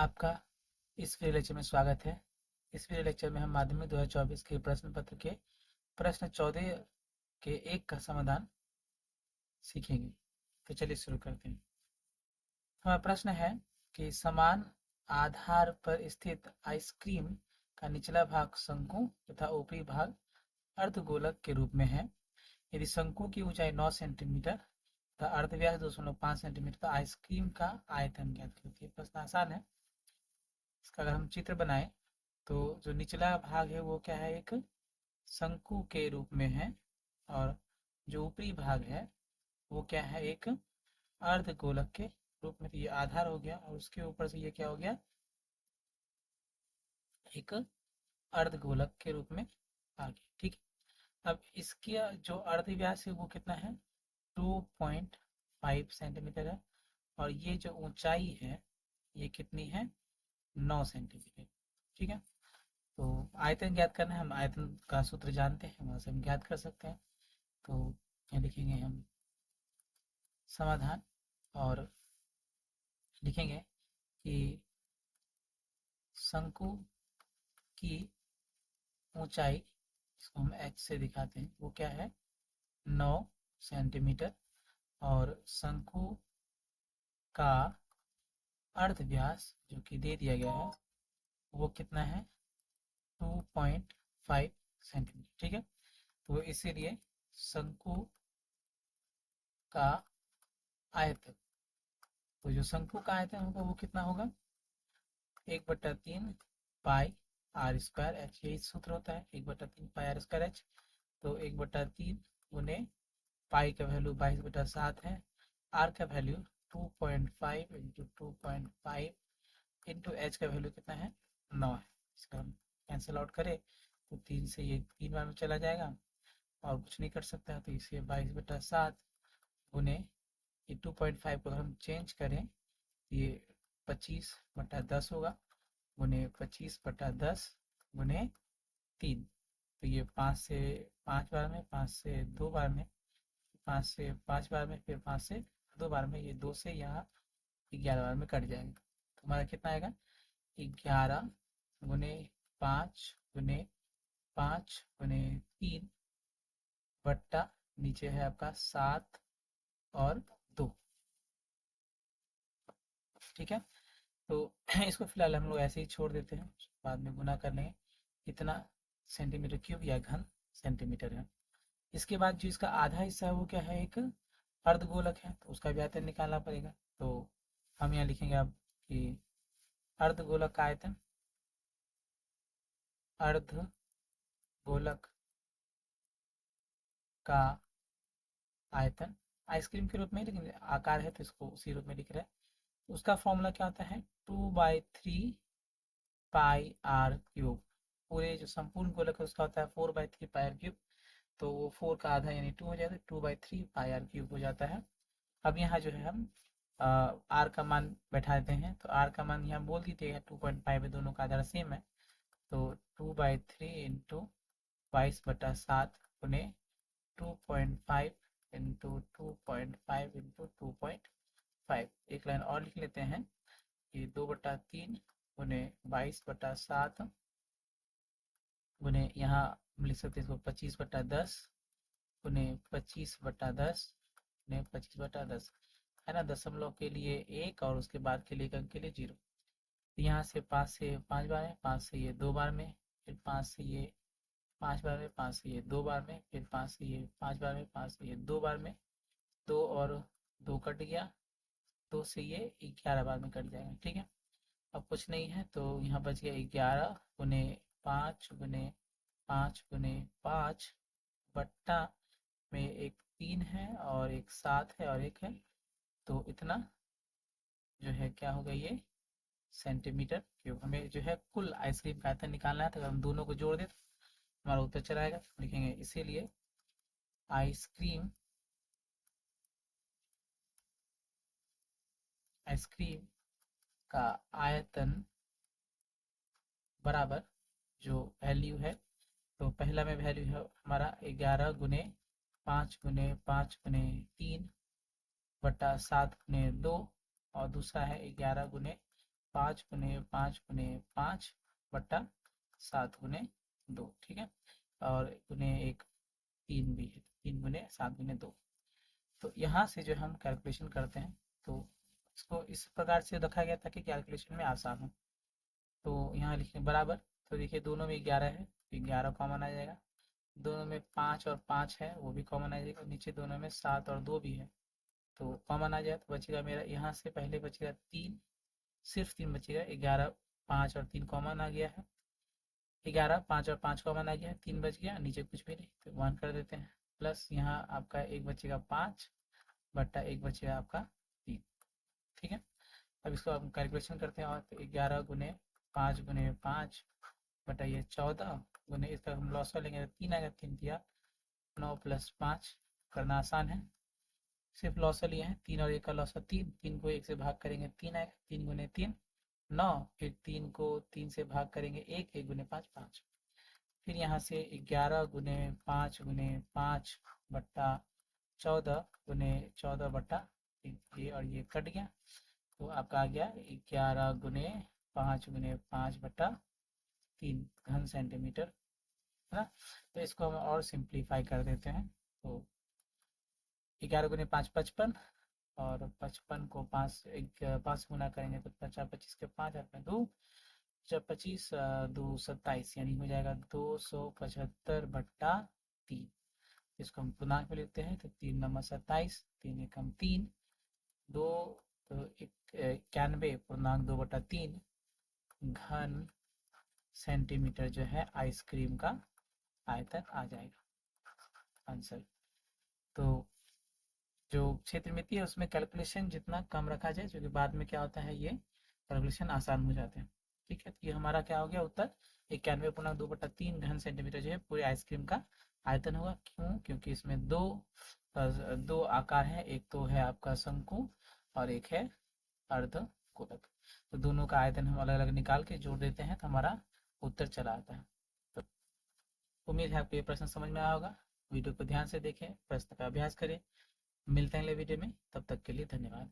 आपका इस video lecture में स्वागत है। इस वीडियो लेक्चर में हम माध्यमिक 2024 के प्रश्न पत्र के प्रश्न 14 के एक का समाधान सीखेंगे। तो चलिए शुरू करते हैं। हमारा प्रश्न है कि समान आधार पर स्थित आइसक्रीम का निचला भाग शंकु तथा ऊपरी भाग अर्धगोलक के रूप में है। यदि शंकु की ऊंचाई 9 सेंटीमीटर तथा अर्धव्यास 2.5 सेंटीमीटर, तो आइसक्रीम का आयतन ज्ञात कीजिए। प्रश्न आसान है। इसका अगर हम चित्र बनाए तो जो निचला भाग है वो क्या है, एक शंकु के रूप में है, और जो ऊपरी भाग है वो क्या है, एक अर्धगोलक के रूप में। तो ये आधार हो गया और उसके ऊपर से ये क्या हो गया, एक अर्धगोलक के रूप में आ गया। ठीक है। अब इसके जो अर्धव्यास है वो कितना है, 2.5 सेंटीमीटर है, और ये जो ऊंचाई है ये कितनी है, 9 सेंटीमीटर। ठीक है। तो आयतन ज्ञात करना है, हम आयतन का सूत्र जानते हैं, वहां से हम ज्ञात कर सकते हैं। तो यहाँ लिखेंगे हम समाधान, और लिखेंगे कि शंकु की ऊंचाई, इसको हम h से दिखाते हैं, वो क्या है, 9 सेंटीमीटर, और शंकु का अर्धव्यास जो कि दे दिया गया है वो कितना है, 2.5 सेंटीमीटर। ठीक है। तो इसीलिए शंकु का आयतन, तो जो शंकु का आयतन होगा वो कितना होगा, 1/3 पाई आर स्क्वायर एच, यही सूत्र होता है, 1/3 पाई आर स्क्वायर एच। तो 1/3 गुने पाई का वैल्यू 22/7 है, आर का वैल्यू 2.5 इंटू 2.5 इंटू एच का वैल्यू कितना है, 9 है। इसका हम कैंसिल आउट करें तो 3 से ये 3 बार में चला जाएगा और कुछ नहीं कर सकता, तो इसे 22/7 गुने ये 2.5 को हम चेंज करें, ये 25/10 होगा, गुने 25/10 गुने 3। तो ये 5 से 5 बार में, 5 से 2 बार में, 5 से 5 बार में, फिर 5 से 2 बार में, ये 2 से यहाँ 11 बार में कट जाएंगे। तो हमारा कितना आएगा, 11 गुने 5 गुने 5 गुने 3 बट्टा नीचे है आपका 7 और 2। ठीक है। तो इसको फिलहाल हम लोग ऐसे ही छोड़ देते हैं, बाद में गुना कर लेंगे। इतना सेंटीमीटर क्यूब या घन सेंटीमीटर है। इसके बाद जो इसका आधा हिस्सा है वो क्या है, एक अर्धगोलक है, तो उसका भी आयतन निकालना पड़ेगा। तो हम यहाँ लिखेंगे अब कि अर्धगोलक का आयतन, अर्धगोलक का आयतन आइसक्रीम के रूप में, लेकिन आकार है तो इसको उसी रूप में लिख रहे हैं। उसका फॉर्मूला क्या होता है, 2/3 पाई आर क्यूब। पूरे जो संपूर्ण गोलक है उसका होता है 4/3 पाई आर क्यूब। तो वो 4 का आधा यानी 2 हो जाता है, 2/3 पाई आर क्यूब हो जाता है। अब यहाँ जो है हम आर का मान बैठा देते हैं, तो आर का मान यहाँ बोल दीजिएगा 2.5 है, दोनों का आधार सेम है। तो 2/3 इंटू 22/7 गुने 2.5 इंटू 2.5 इंटू 2.5। एक लाइन और लिख लेते हैं, ये 2/3 गुने 22/7 गुने यहाँ हम लिख सकते हैं इसको 25/10 गुने 25/10 गुने 25/10, है ना। दशमलव के लिए 1 और उसके बाद के लिए एक अंक के लिए 0। तो यहाँ से 5 से 5 बार में, 5 से ये 2 बार में, फिर 5 से ये 5 बार में, 5 से ये 2 बार में, फिर 5 से ये 5 बार में, 5 से ये 2 बार में, 2 और 2 कट गया, 2 से ये 11 बार में कट जाएगा। ठीक है। अब कुछ नहीं है तो यहाँ बच गया 11 गुने 5 गुने 5 गुने 5 बट्टा में एक 3 है और एक 7 है और एक है, तो इतना जो है क्या होगा, ये सेंटीमीटर क्यूब। हमें जो है कुल आइसक्रीम का आयतन निकालना है, तो अगर हम दोनों को जोड़ दें तो हमारा उत्तर चला आएगा। लिखेंगे इसीलिए आइसक्रीम आइसक्रीम का आयतन बराबर जो वैल्यू है, तो पहला में वैल्यू है हमारा 11 गुने 5 गुने 5 गुने 3 बट्टा 7 गुने 2, और दूसरा है 11 गुने 5 × 5 × 5 बट्टा 7 × 2, ठीक है। और गुने एक 3 भी है, 3 × 7 × 2। तो यहाँ से जो हम कैलकुलेशन करते हैं तो इसको इस प्रकार से रखा गया था कि कैलकुलेशन में आसान हो। तो यहाँ लिखें बराबर, तो देखिए दोनों में 11 है, 11 कॉमन आ जाएगा। दोनों में 5 और 5 है, वो भी कॉमन आ जाएगा। नीचे दोनों में 7 और 2 भी है, तो कॉमन आ जाए तो बचेगा मेरा यहाँ से पहले बचेगा 3, सिर्फ 3 बचेगा। 11, 5 और 3 कॉमन आ गया है। 11, 5 और 5 कॉमन आ गया, 3 बच गया, नीचे कुछ भी नहीं, तो 1 कर देते हैं। प्लस यहाँ आपका एक बचेगा 5 बट्टा एक बचेगा आपका 3, ठीक है। अब इसको हम कैलकुलेशन करते हैं, और तो 11 × 5 × 5 बटा ये 14 गुने इसका हम लॉस लेंगे तो 3 आएगा, 3 दिया 9 + 5, करना आसान है। सिर्फ लॉस लिए हैं, 3 और 1 का लॉस 3, 3 को 1 से भाग करेंगे 3 आएगा, 3 × 3 9, फिर 3 को 3 से भाग करेंगे 1, 1 × 5 5। फिर यहाँ से 11 × 5 × 5 बट्टा 14 गुने 14 बट्टा ये और ये कट गया, तो आपका आ गया 11 × 5 × 5 बट्टा 3 घन सेंटीमीटर, है ना। तो इसको हम और सिंप्लीफाई कर देते हैं। तो 11 × 5 55, और 55 को 5 गुना करेंगे तो 50 25 के 5 हाथ में 2, जब 25 2 27, यानी हो जाएगा 275 बट्टा 3। इसको हम पूर्णांक में लिखते हैं, तो 3 नंबर 27, 3 एकम 3, 2 तो 91.2/3 घन सेंटीमीटर जो है आइसक्रीम का आयतन आ जाएगा आंसर। तो जो क्षेत्र मिति है उसमें कैलकुलेशन जितना कम रखा जाए, क्योंकि बाद में क्या होता है ये कैलकुलेशन आसान हो जाते हैं, ठीक है। तो ये हमारा क्या हो गया उत्तर, 91.2/3 घन सेंटीमीटर जो है पूरे आइसक्रीम का आयतन होगा। क्यों? क्योंकि इसमें दो आकार है, एक तो है आपका शंकु और एक है अर्ध गोलक। तो दोनों का आयतन हम अलग अलग निकाल के जोड़ देते हैं तो हमारा उत्तर चला आता है। तो उम्मीद है आपको ये प्रश्न समझ में आया होगा। वीडियो को ध्यान से देखें, प्रश्न का अभ्यास करें। मिलते हैं अगले वीडियो में, तब तक के लिए धन्यवाद।